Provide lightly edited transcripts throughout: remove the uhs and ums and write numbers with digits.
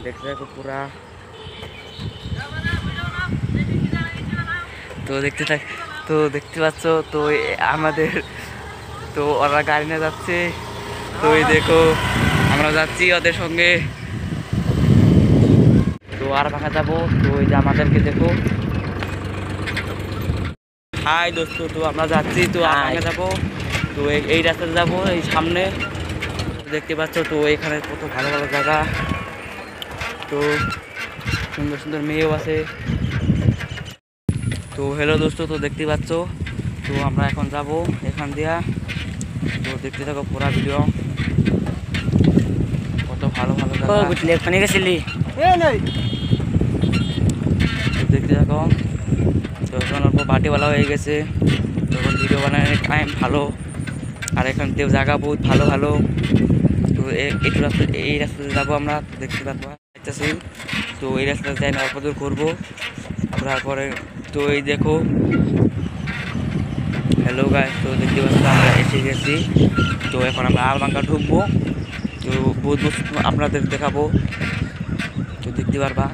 দেখতে থাকো পুরা। তো দেখতে পাচ্ছ তো আমাদের তো ওরা গাড়ি নিয়ে যাচ্ছে। তো এই দেখো আমরা যাচ্ছি ওদের সঙ্গে। তো আর ভাঙা যাবো। তো এই যে আমাদেরকে দেখো, হাই দোস্ত। তো আমরা যাচ্ছি, তো আর ভাঙা যাবো। তো এই রাস্তাতে যাবো, এই সামনে দেখতে পাচ্ছ। তো এখানে কত ভালো ভালো জায়গা, তো সুন্দর সুন্দর মেয়েও আছে। তো হ্যালো দোস্ত, তো দেখতে পাচ্ছ। তো আমরা এখন যাব এখান দিয়া। তো দেখতে থাকো পুরা ভিডিও, কত ভালো ভালো জায়গা। ওখানে গেছিলি? তো দেখতে থাকো। তো এখন অল্প বাটিওয়ালা হয়ে গেছে, তখন ভিডিও বানানোর টাইম ভালো। আর এখান থেকে জায়গা বহুত ভালো ভালো। তো একটু রাস্তা, এই রাস্তাতে যাবো আমরা। দেখতে পাবো যাইতেছি। তো এই রাস্তাতে যাই না, অল্প দূর ঘুরবো ঘোরার পরে। তো এই দেখো, হ্যালো গাইস। তো দেখতে পাচ্ছি আমরা এসে গেছি। তো এখন আমরা আলবাঙ্গা ঢুকবো। তো বহুত বস্তু আপনাদের দেখাবো, তো দেখতে পারবা।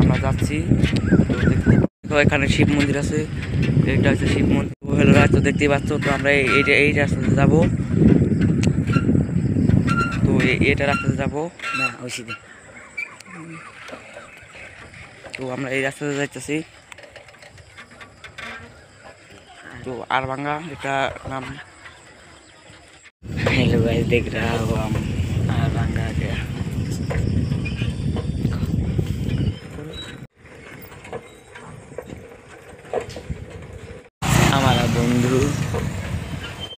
আমরা যাচ্ছি। তো দেখতে এখানে শিব মন্দির আছে, এটা হচ্ছে শিব মন্দির। হ্যালো গাইস, তো দেখতেই পাচ্ছ। তো আমরা এই রাস্তাতে যাবো। তো এটা রাস্তাতে যাবো না ওই সিধে। তো আমরা এই রাস্তাতে যাইতেছি। तो आरभांगा, এটা নাম। हेलो गाइस, देख रहा हो हम